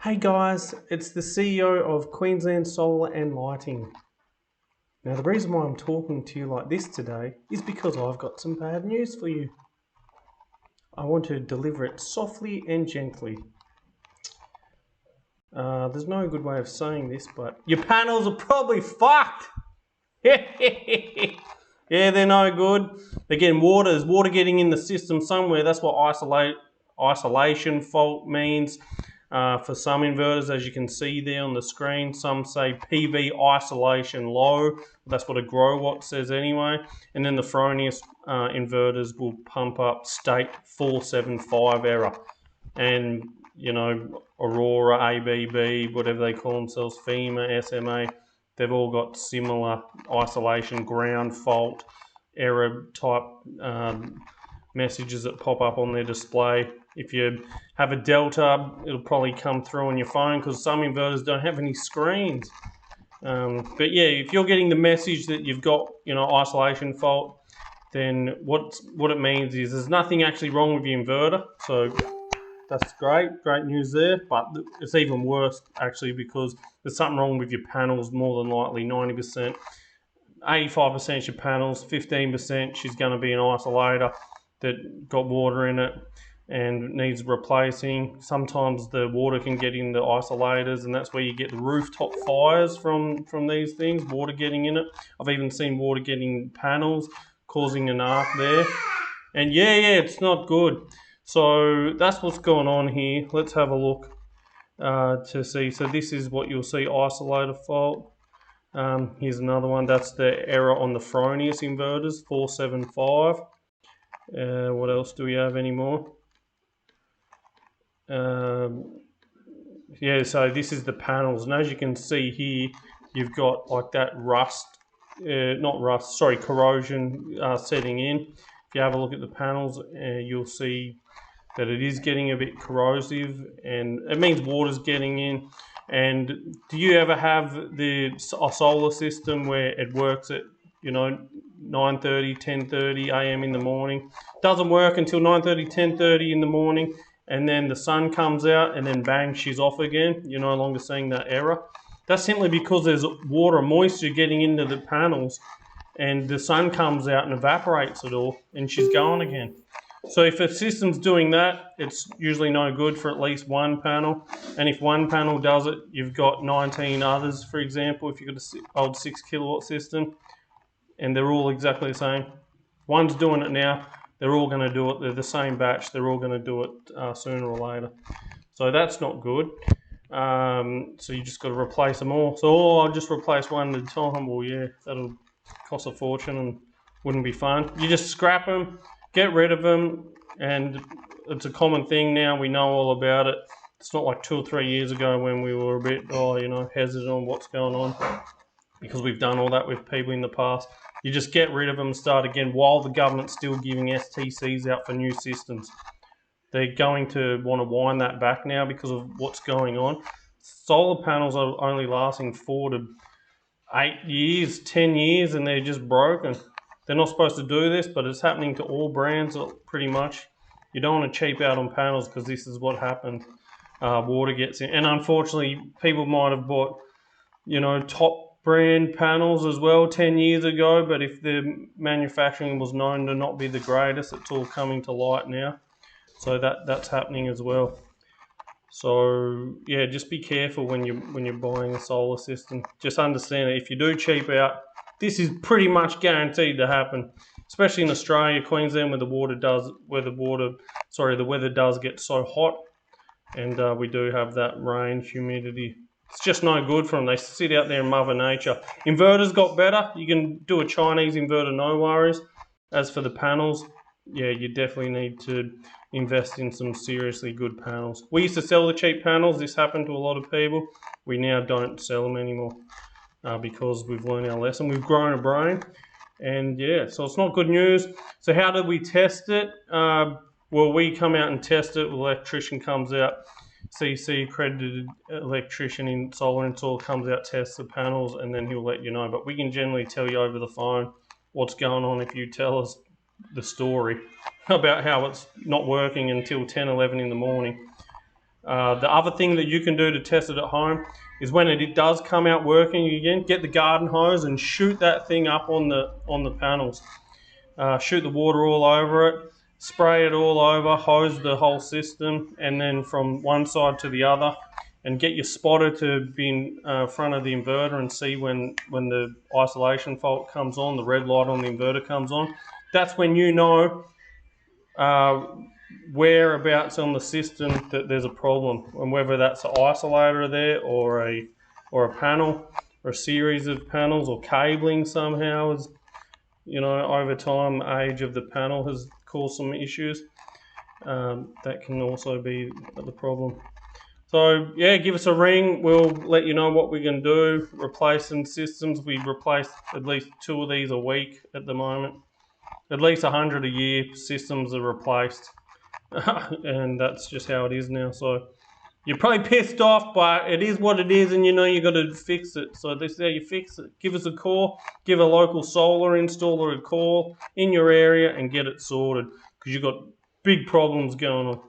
Hey guys, it's the CEO of Queensland Solar and Lighting. Now the reason why I'm talking to you like this today is because I've got some bad news for you. I want to deliver it softly and gently. There's no good way of saying this, but your panels are probably fucked! Yeah, they're no good. Again, there's water getting in the system somewhere. That's what isolation fault means. For some inverters, as you can see there on the screen, some say PV isolation low. That's what a Growatt says anyway. And then the Fronius inverters will pump up state 475 error. And, you know, Aurora, ABB, whatever they call themselves, FEMA, SMA, they've all got similar isolation, ground fault, error type messages that pop up on their display. If you have a Delta, it'll probably come through on your phone because some inverters don't have any screens. But yeah, if you're getting the message that you've got, isolation fault, then what it means is there's nothing actually wrong with your inverter. So that's great news there. But it's even worse actually because there's something wrong with your panels. More than likely, 90%, 85% your panels, 15% she's going to be an isolator that got water in it and needs replacing. Sometimes the water can get in the isolators, and that's where you get the rooftop fires from these things, water getting in it. I've even seen water getting panels, causing an arc there. And yeah, it's not good. So that's what's going on here. Let's have a look to see. So this is what you'll see, isolator fault. Here's another one. That's the error on the Fronius inverters, 475. What else do we have anymore? Yeah, so this is the panels, and as you can see here, you've got like that corrosion setting in. If you have a look at the panels, you'll see that it is getting a bit corrosive, and it means water's getting in. And do you ever have a solar system where it works at 9:30, 10:30 a.m. in the morning? Doesn't work until 9:30, 10:30 in the morning, and then the sun comes out, and then bang, she's off again. You're no longer seeing that error. That's simply because there's water and moisture getting into the panels, and the sun comes out and evaporates it all, and she's going again. So if a system's doing that, it's usually no good for at least one panel. And if one panel does it, you've got 19 others, for example, if you've got an old 6 kilowatt system, and they're all exactly the same. One's doing it now, they're all going to do it. They're the same batch, they're all going to do it sooner or later. So that's not good. So you just got to replace them all. So I'll just replace one at a time. Well, yeah, that'll cost a fortune and wouldn't be fun. You just scrap them, get rid of them, and it's a common thing now. We know all about it. It's not like 2 or 3 years ago when we were a bit, hesitant on what's going on, because we've done all that with people in the past. You just get rid of them and start again while the government's still giving STCs out for new systems. They're going to want to wind that back now because of what's going on. Solar panels are only lasting 4 to 8 years, 10 years, and they're just broken. They're not supposed to do this, but it's happening to all brands pretty much. You don't want to cheap out on panels because this is what happened. Water gets in. And unfortunately, people might have bought, top brand panels as well 10 years ago, but if the manufacturing was known to not be the greatest, it's all coming to light now. So that's happening as well. So yeah, just be careful when you're buying a solar system. Just understand that if you do cheap out, this is pretty much guaranteed to happen, especially in Australia, Queensland, where the weather does get so hot, and we do have that rain, humidity. It's just no good for them. They sit out there in Mother Nature. Inverters got better. You can do a Chinese inverter, no worries. As for the panels, yeah, you definitely need to invest in some seriously good panels. We used to sell the cheap panels. This happened to a lot of people. We now don't sell them anymore because we've learned our lesson. We've grown a brain. And yeah, so it's not good news. So how did we test it? Well, we come out and test it. The electrician comes out, CC accredited electrician in solar install comes out, tests the panels, and then he'll let you know. But we can generally tell you over the phone what's going on if you tell us the story about how it's not working until 10, 11 in the morning. The other thing that you can do to test it at home is when it does come out working again, get the garden hose and shoot that thing up on the panels. Shoot the water all over it, spray it all over, hose the whole system, and then from one side to the other, and get your spotter to be in front of the inverter and see when the isolation fault comes on, the red light on the inverter comes on. That's when you know whereabouts on the system that there's a problem, and whether that's an isolator there or a panel or a series of panels or cabling somehow is, over time, the age of the panel has caused some issues. That can also be the problem. So yeah, give us a ring. We'll let you know what we can do. Replacing systems, we replace at least 2 of these a week at the moment. At least 100 a year systems are replaced. And that's just how it is now. So you're probably pissed off, but it is what it is, and you got to fix it. So this is how you fix it. Give us a call. Give a local solar installer a call in your area and get it sorted, because you've got big problems going on.